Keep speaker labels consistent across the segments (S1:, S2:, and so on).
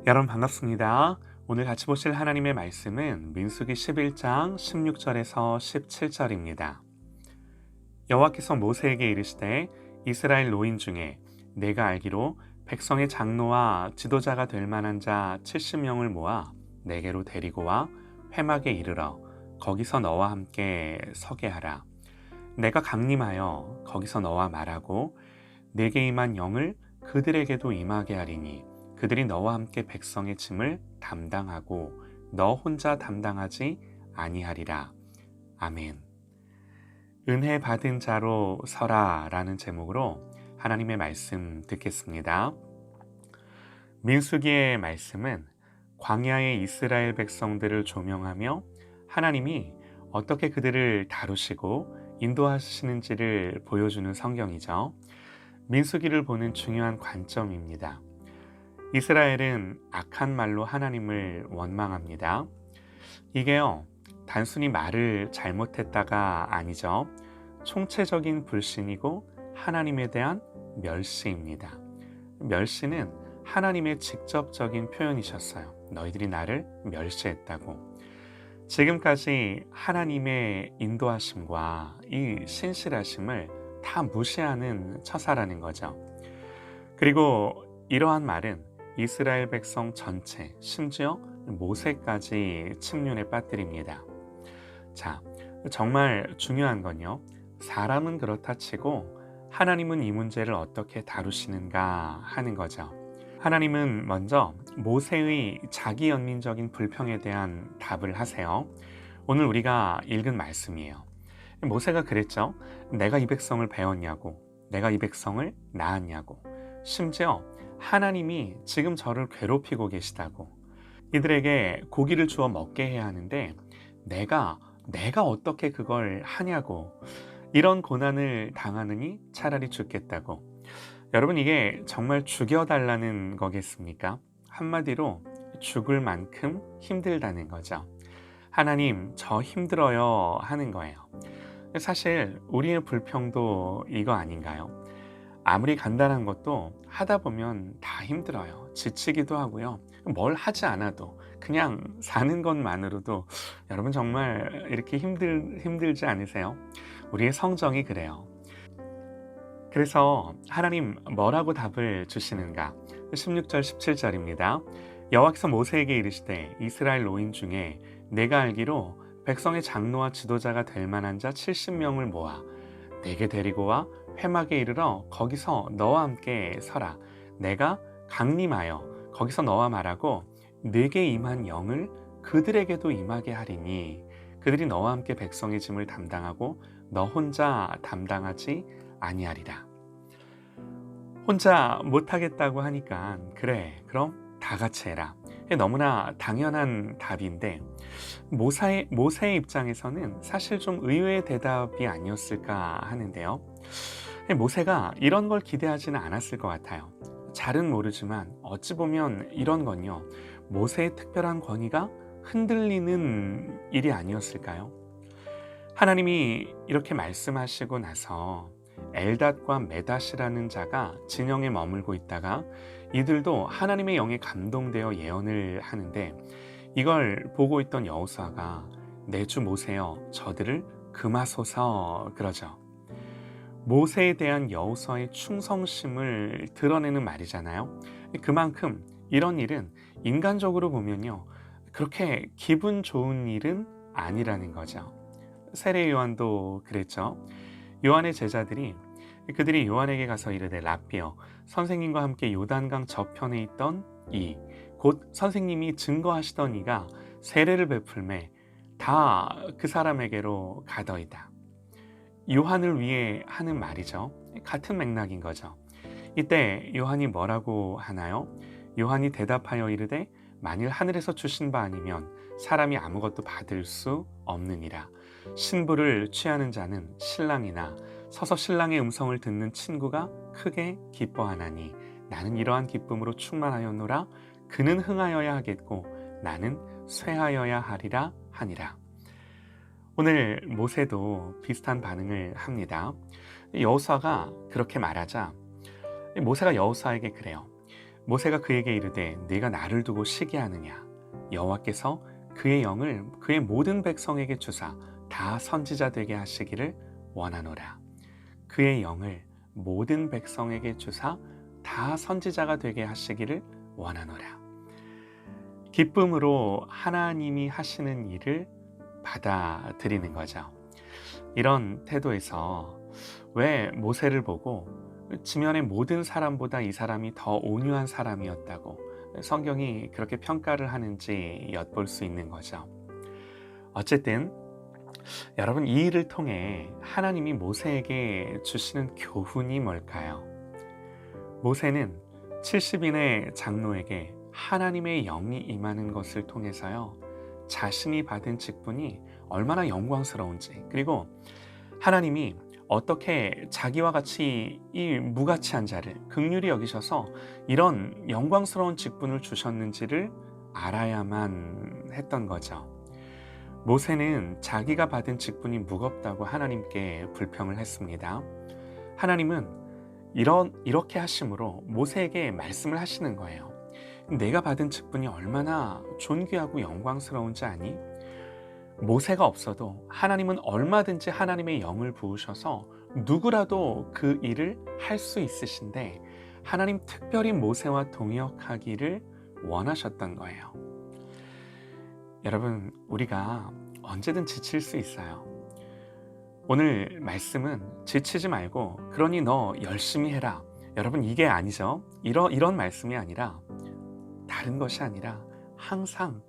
S1: 여러분 반갑습니다. 오늘 같이 보실 하나님의 말씀은 민수기 11장 16절에서 17절입니다. 여호와께서 모세에게 이르시되 이스라엘 노인 중에 내가 알기로 백성의 장로와 지도자가 될 만한 자 70명을 모아 내게로 데리고 와 회막에 이르러 거기서 너와 함께 서게 하라. 내가 강림하여 거기서 너와 말하고 내게 임한 영을 그들에게도 임하게 하리니 그들이 너와 함께 백성의 짐을 담당하고 너 혼자 담당하지 아니하리라. 아멘. 은혜 받은 자로 서라 라는 제목으로 하나님의 말씀 듣겠습니다. 민수기의 말씀은 광야의 이스라엘 백성들을 조명하며 하나님이 어떻게 그들을 다루시고 인도하시는지를 보여주는 성경이죠. 민수기를 보는 중요한 관점입니다. 이스라엘은 악한 말로 하나님을 원망합니다. 이게요, 단순히 말을 잘못했다가 아니죠. 총체적인 불신이고 하나님에 대한 멸시입니다. 멸시는 하나님의 직접적인 표현이셨어요. 너희들이 나를 멸시했다고. 지금까지 하나님의 인도하심과 이 신실하심을 다 무시하는 처사라는 거죠. 그리고 이러한 말은 이스라엘 백성 전체, 심지어 모세까지 침륜에 빠뜨립니다. 자, 정말 중요한 건요. 사람은 그렇다 치고 하나님은 이 문제를 어떻게 다루시는가 하는 거죠. 하나님은 먼저 모세의 자기 연민적인 불평에 대한 답을 하세요. 오늘 우리가 읽은 말씀이에요. 모세가 그랬죠. 내가 이 백성을 배웠냐고, 내가 이 백성을 낳았냐고, 심지어 하나님이 지금 저를 괴롭히고 계시다고, 이들에게 고기를 주어 먹게 해야 하는데 내가 어떻게 그걸 하냐고, 이런 고난을 당하느니 차라리 죽겠다고. 여러분, 이게 정말 죽여달라는 거겠습니까? 한마디로 죽을 만큼 힘들다는 거죠. 하나님, 저 힘들어요 하는 거예요. 사실 우리의 불평도 이거 아닌가요? 아무리 간단한 것도 하다 보면 다 힘들어요. 지치기도 하고요. 뭘 하지 않아도 그냥 사는 것만으로도 여러분 정말 이렇게 힘들지 않으세요? 우리의 성정이 그래요. 그래서 하나님 뭐라고 답을 주시는가? 16절 17절입니다. 여호와께서 모세에게 이르시되 이스라엘 노인 중에 내가 알기로 백성의 장로와 지도자가 될 만한 자 70명을 모아 내게 데리고 와 회막에 이르러 거기서 너와 함께 서라. 내가 강림하여 거기서 너와 말하고 내게 임한 영을 그들에게도 임하게 하리니 그들이 너와 함께 백성의 짐을 담당하고 너 혼자 담당하지 아니하리라. 혼자 못하겠다고 하니까 그래, 그럼 다 같이 해라. 너무나 당연한 답인데 모세의 입장에서는 사실 좀 의외의 대답이 아니었을까 하는데요. 모세가 이런 걸 기대하지는 않았을 것 같아요. 잘은 모르지만 어찌 보면 이런 건요, 모세의 특별한 권위가 흔들리는 일이 아니었을까요? 하나님이 이렇게 말씀하시고 나서 엘닷과 메닷이라는 자가 진영에 머물고 있다가 이들도 하나님의 영에 감동되어 예언을 하는데 이걸 보고 있던 여호수아가 내 주 모세여 저들을 금하소서 그러죠. 모세에 대한 여호수아의 충성심을 드러내는 말이잖아요. 그만큼 이런 일은 인간적으로 보면요, 그렇게 기분 좋은 일은 아니라는 거죠. 세례 요한도 그랬죠. 요한의 제자들이 그들이 요한에게 가서 이르되 랍비여 선생님과 함께 요단강 저편에 있던 이 곧 선생님이 증거하시던 이가 세례를 베풀매 다 그 사람에게로 가더이다. 요한을 위해 하는 말이죠. 같은 맥락인 거죠. 이때 요한이 뭐라고 하나요? 요한이 대답하여 이르되 만일 하늘에서 주신 바 아니면 사람이 아무것도 받을 수 없느니라. 신부를 취하는 자는 신랑이나 서서 신랑의 음성을 듣는 친구가 크게 기뻐하나니 나는 이러한 기쁨으로 충만하였노라. 그는 흥하여야 하겠고 나는 쇠하여야 하리라 하니라. 오늘 모세도 비슷한 반응을 합니다. 여호수아가 그렇게 말하자 모세가 여호수아에게 그래요. 모세가 그에게 이르되 네가 나를 두고 시기하느냐 여호와께서 그의 영을 그의 모든 백성에게 주사 다 선지자 되게 하시기를 원하노라. 그의 영을 모든 백성에게 주사 다 선지자가 되게 하시기를 원하노라. 기쁨으로 하나님이 하시는 일을 받아들이는 거죠. 이런 태도에서 왜 모세를 보고 지면의 모든 사람보다 이 사람이 더 온유한 사람이었다고 성경이 그렇게 평가를 하는지 엿볼 수 있는 거죠. 어쨌든 여러분, 이 일을 통해 하나님이 모세에게 주시는 교훈이 뭘까요? 모세는 70인의 장로에게 하나님의 영이 임하는 것을 통해서요, 자신이 받은 직분이 얼마나 영광스러운지, 그리고 하나님이 어떻게 자기와 같이 이 무가치한 자를 긍휼히 여기셔서 이런 영광스러운 직분을 주셨는지를 알아야만 했던 거죠. 모세는 자기가 받은 직분이 무겁다고 하나님께 불평을 했습니다. 하나님은 이렇게 하심으로 모세에게 말씀을 하시는 거예요. 내가 받은 직분이 얼마나 존귀하고 영광스러운지 아니? 모세가 없어도 하나님은 얼마든지 하나님의 영을 부으셔서 누구라도 그 일을 할 수 있으신데 하나님 특별히 모세와 동역하기를 원하셨던 거예요. 여러분, 우리가 언제든 지칠 수 있어요. 오늘 말씀은 지치지 말고 그러니 너 열심히 해라. 여러분, 이게 아니죠. 이런 말씀이 아니라, 다른 것이 아니라 항상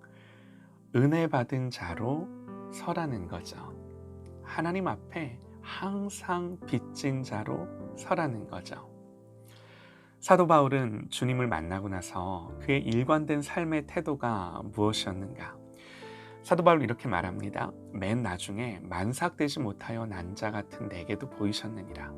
S1: 은혜 받은 자로 서라는 거죠. 하나님 앞에 항상 빚진 자로 서라는 거죠. 사도 바울은 주님을 만나고 나서 그의 일관된 삶의 태도가 무엇이었는가? 사도 바울 이렇게 말합니다. 맨 나중에 만삭되지 못하여 난 자 같은 내게도 보이셨느니라.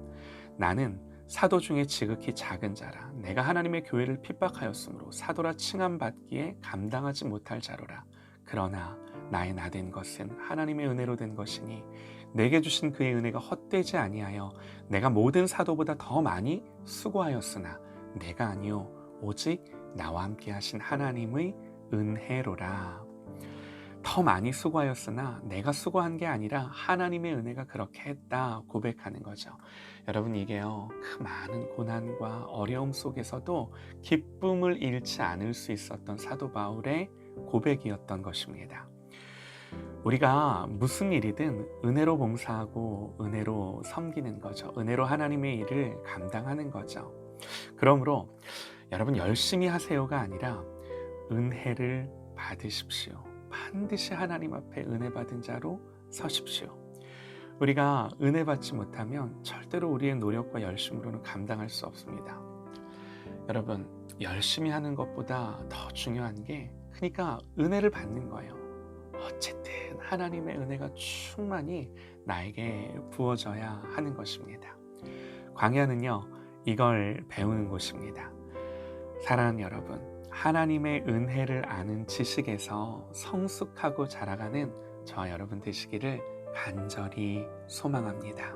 S1: 나는 사도 중에 지극히 작은 자라. 내가 하나님의 교회를 핍박하였으므로 사도라 칭함받기에 감당하지 못할 자로라. 그러나 나의 나된 것은 하나님의 은혜로 된 것이니 내게 주신 그의 은혜가 헛되지 아니하여 내가 모든 사도보다 더 많이 수고하였으나 내가 아니요 오직 나와 함께 하신 하나님의 은혜로라. 더 많이 수고하였으나 내가 수고한 게 아니라 하나님의 은혜가 그렇게 했다 고백하는 거죠. 여러분, 이게요, 그 많은 고난과 어려움 속에서도 기쁨을 잃지 않을 수 있었던 사도 바울의 고백이었던 것입니다. 우리가 무슨 일이든 은혜로 봉사하고 은혜로 섬기는 거죠. 은혜로 하나님의 일을 감당하는 거죠. 그러므로 여러분, 열심히 하세요가 아니라 은혜를 받으십시오. 반드시 하나님 앞에 은혜 받은 자로 서십시오. 우리가 은혜 받지 못하면 절대로 우리의 노력과 열심으로는 감당할 수 없습니다. 여러분, 열심히 하는 것보다 더 중요한 게, 그러니까 은혜를 받는 거예요. 어쨌든 하나님의 은혜가 충만히 나에게 부어져야 하는 것입니다. 광야는요, 이걸 배우는 곳입니다. 사랑하는 여러분, 하나님의 은혜를 아는 지식에서 성숙하고 자라가는 저와 여러분 되시기를 간절히 소망합니다.